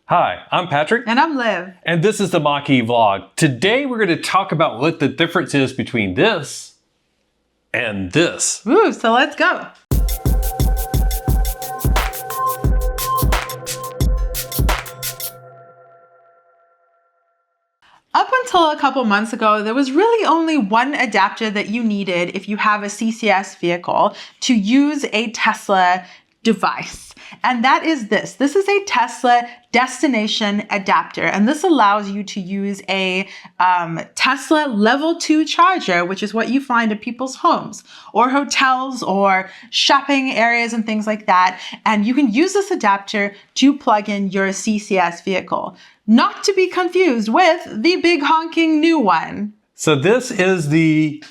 Hi, I'm Patrick. And I'm Liv. And this is the Mach-E vlog. Today we're going to talk about what the difference is between this and this. Ooh, so let's go. Up until a couple months ago, there was really only one adapter that you needed if you have a CCS vehicle to use a Tesla device. And that is this. This is a Tesla destination adapter. And this allows you to use a Tesla level 2 charger, which is what you find at people's homes or hotels or shopping areas and things like that. And you can use this adapter to plug in your CCS vehicle. Not to be confused with the big honking new one. So this is the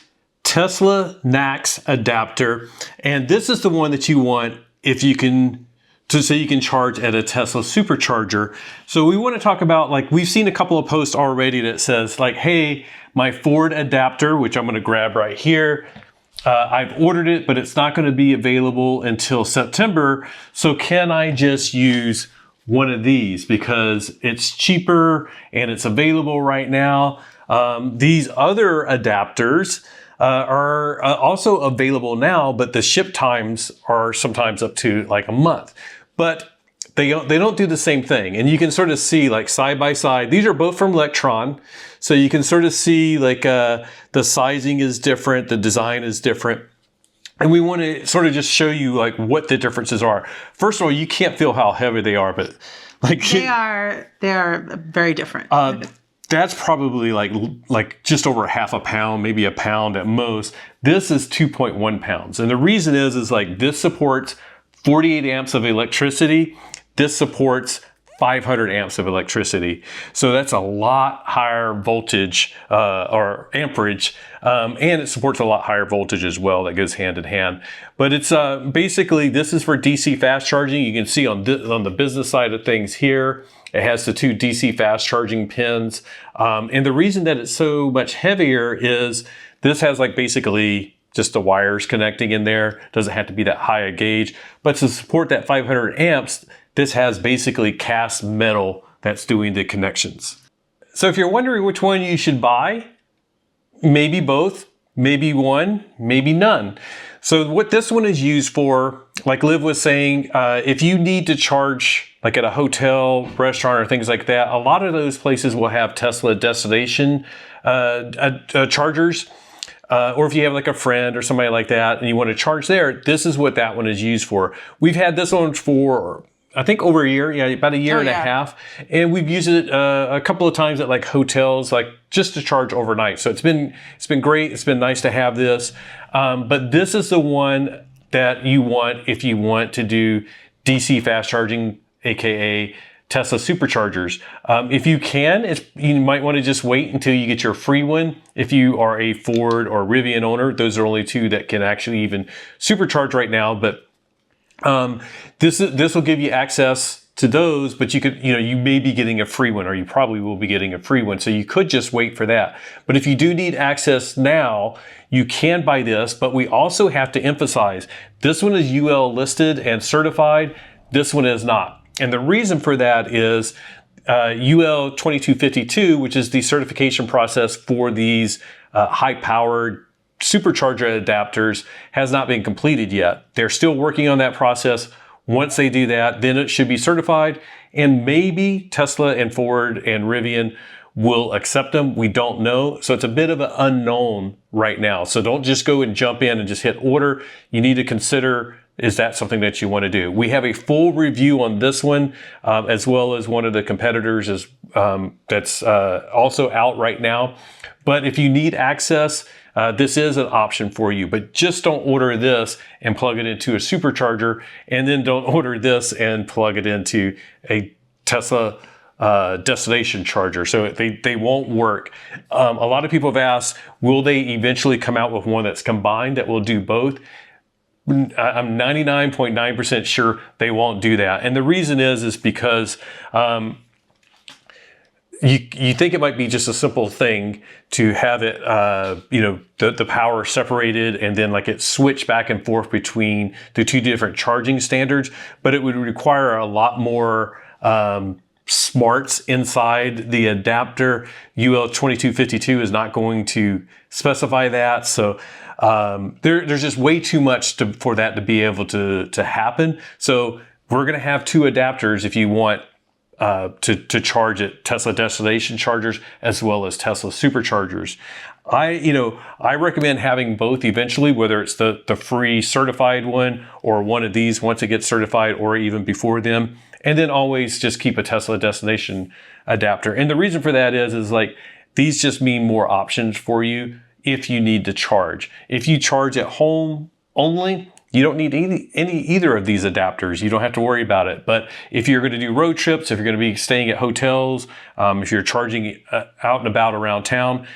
Tesla NACS adapter. And this is the one that you want if you can, so you can charge at a Tesla Supercharger. So we want to talk about, like, we've seen a couple of posts already that says like, hey, my Ford adapter, which I'm going to grab right here, I've ordered it, but it's not going to be available until September. So can I just use one of these because it's cheaper and it's available right now? These other adapters are also available now, but the ship times are sometimes up to like a month. But they don't do the same thing. And you can sort of see, like, side by side. These are both from Lectron. So you can sort of see, like, the sizing is different, the design is different. And we want to sort of just show you, like, what the differences are. First of all, you can't feel how heavy they are, but like they are very different. That's probably like just over half a pound, maybe a pound at most. This is 2.1 pounds. And the reason is like this supports 48 amps of electricity. This supports 500 amps of electricity. So that's a lot higher voltage or amperage. And it supports a lot higher voltage as well. That goes hand in hand. But it's basically, this is for DC fast charging. You can see on the business side of things here, it has the two DC fast charging pins. And the reason that it's so much heavier is this has like basically just the wires connecting in there. Doesn't have to be that high a gauge. But to support that 500 amps, this has basically cast metal that's doing the connections. So if you're wondering which one you should buy, maybe both, maybe one, maybe none. So what this one is used for, like Liv was saying, if you need to charge like at a hotel, restaurant, or things like that, a lot of those places will have Tesla destination chargers. Or if you have like a friend or somebody like that and you want to charge there, this is what that one is used for. We've had this one for, I think, over a year, about a year and a half. And we've used it a couple of times at like hotels, like just to charge overnight. So it's been great. It's been nice to have this. But this is the one that you want if you want to do DC fast charging, AKA Tesla Superchargers. If you can, you might want to just wait until you get your free one. If you are a Ford or Rivian owner, those are only two that can actually even supercharge right now. But this will give you access to those, but you may be getting a free one, or you probably will be getting a free one. So you could just wait for that. But if you do need access now, you can buy this. But we also have to emphasize, this one is UL listed and certified. This one is not. And the reason for that is UL 2252, which is the certification process for these high-powered supercharger adapters, has not been completed yet. They're still working on that process. Once they do that, then it should be certified, and maybe Tesla and Ford and Rivian will accept them. We don't know. So it's a bit of an unknown right now. So don't just go and jump in and just hit order. You need to consider, is that something that you want to do? We have a full review on this one, as well as one of the competitors that's also out right now. But if you need access, this is an option for you. But just don't order this and plug it into a supercharger, and then don't order this and plug it into a Tesla destination charger. So they won't work. A lot of people have asked, will they eventually come out with one that's combined that will do both? I'm 99.9% sure they won't do that. And the reason is because you think it might be just a simple thing to have it, the power separated and then like it switch back and forth between the two different charging standards, but it would require a lot more smarts inside the adapter. UL 2252 is not going to specify that. So there's just way too much for that to be able to happen. So we're going to have two adapters if you want to charge at Tesla destination chargers as well as Tesla superchargers. I recommend having both eventually, whether it's the free certified one or one of these once it gets certified or even before them. And then always just keep a Tesla destination adapter. And the reason for that is like, these just mean more options for you if you need to charge. If you charge at home only, you don't need either of these adapters. You don't have to worry about it. But if you're going to do road trips, if you're going to be staying at hotels, if you're charging out and about around town,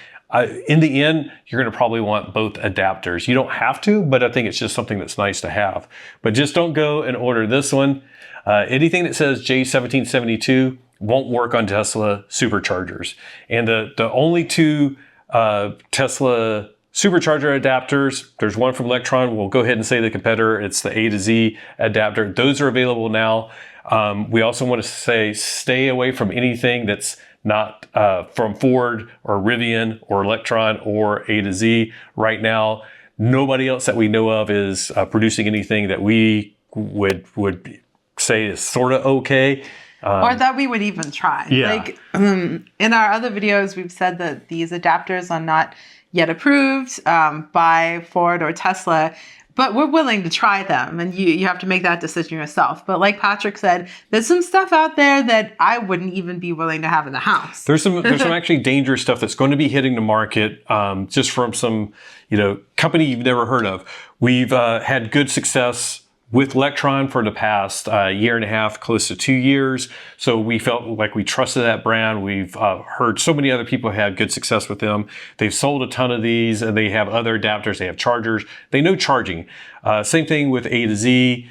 in the end, you're going to probably want both adapters. You don't have to, but I think it's just something that's nice to have. But just don't go and order this one. Anything that says J1772 won't work on Tesla superchargers. And the only two Tesla supercharger adapters, there's one from Lectron. We'll go ahead and say the competitor. It's the A2Z adapter. Those are available now. We also want to say stay away from anything that's not from Ford or Rivian or Lectron or A2Z right now. Nobody else that we know of is producing anything that we would say is sort of okay. Or that we would even try. Yeah. Like in our other videos, we've said that these adapters are not yet approved by Ford or Tesla, but we're willing to try them, and you have to make that decision yourself. But like Patrick said, there's some stuff out there that I wouldn't even be willing to have in the house. There's some actually dangerous stuff that's going to be hitting the market just from some company you've never heard of. We've had good success with Lectron for the past year and a half, close to 2 years. So we felt like we trusted that brand. We've heard so many other people had good success with them. They've sold a ton of these, and they have other adapters. They have chargers. They know charging. Same thing with A2Z.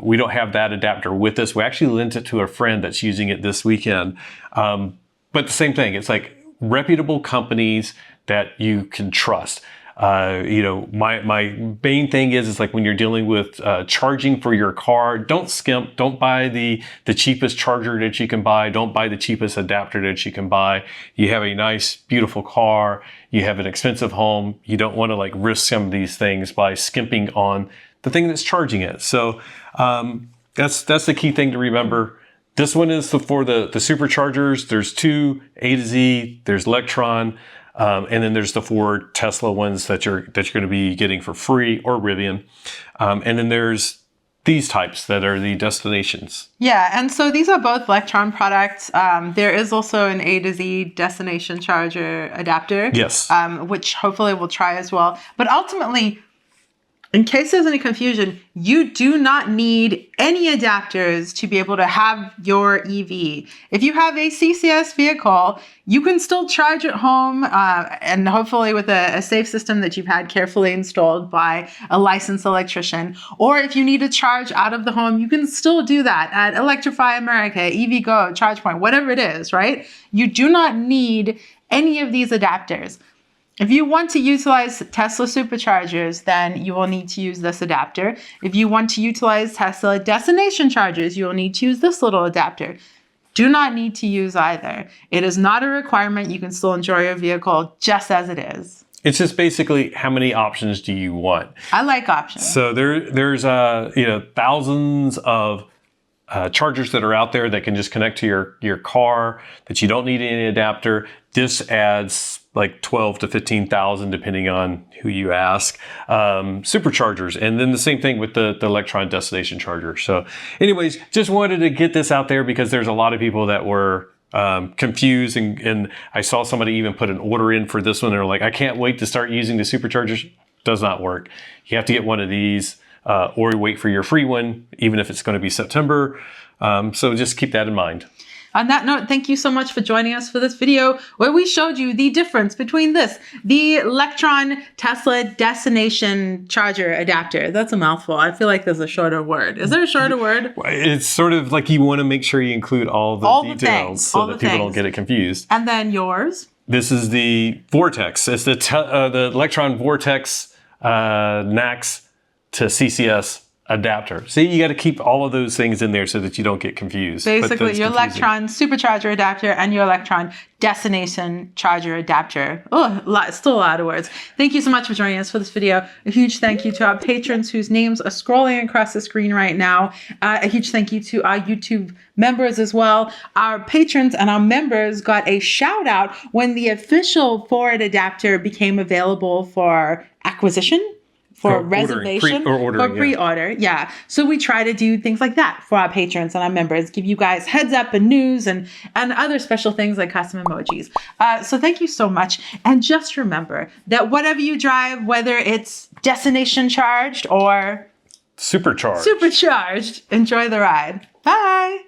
We don't have that adapter with us. We actually lent it to a friend that's using it this weekend. But the same thing. It's like reputable companies that you can trust. My main thing is like when you're dealing with charging for your car, don't skimp. Don't buy the cheapest charger that you can buy. Don't buy the cheapest adapter that you can buy. You have a nice, beautiful car. You have an expensive home. You don't want to like risk some of these things by skimping on the thing that's charging it. So that's the key thing to remember. This one is for the superchargers. There's two A2Z. There's Lectron. And then there's the 4 Tesla ones that you're going to be getting for free, or Rivian. And then there's these types that are the destinations. Yeah, and so these are both Lectron products. There is also an A2Z destination charger adapter. Yes. Which hopefully we'll try as well. But ultimately, in case there's any confusion, you do not need any adapters to be able to have your EV. If you have a CCS vehicle, you can still charge at home and hopefully with a safe system that you've had carefully installed by a licensed electrician. Or if you need to charge out of the home, you can still do that at Electrify America, EVgo, ChargePoint, whatever it is, right? You do not need any of these adapters. If you want to utilize Tesla Superchargers, then you will need to use this adapter. If you want to utilize Tesla destination chargers, you will need to use this little adapter. Do not need to use either. It is not a requirement. You can still enjoy your vehicle just as it is. It's just basically how many options do you want? I like options. So there's thousands of chargers that are out there that can just connect to your car, that you don't need any adapter. This adds like 12 to 15,000 depending on who you ask, superchargers. And then the same thing with the Electron destination charger. So anyways, just wanted to get this out there because there's a lot of people that were confused, and I saw somebody even put an order in for this one. They're like, I can't wait to start using the superchargers. Does not work. You have to get one of these or wait for your free one, even if it's going to be September. So just keep that in mind. On that note, thank you so much for joining us for this video where we showed you the difference between the Lectron Tesla destination charger adapter. That's a mouthful. I feel like there's a shorter word. Is there a shorter word? It's sort of like you want to make sure you include all the details so that people don't get it confused. And then yours? This is the Vortex. It's the Lectron Vortex NACS to CCS adapter. See, you got to keep all of those things in there so that you don't get confused. Basically, your Lectron Supercharger adapter and your Lectron Destination Charger adapter. Oh, still a lot of words. Thank you so much for joining us for this video. A huge thank you to our patrons whose names are scrolling across the screen right now. A huge thank you to our YouTube members as well. Our patrons and our members got a shout out when the official Ford adapter became available for acquisition. For reservation, pre-order. Yeah. So we try to do things like that for our patrons and our members, give you guys heads up and news and other special things like custom emojis. So thank you so much. And just remember that whatever you drive, whether it's destination charged or supercharged, enjoy the ride. Bye.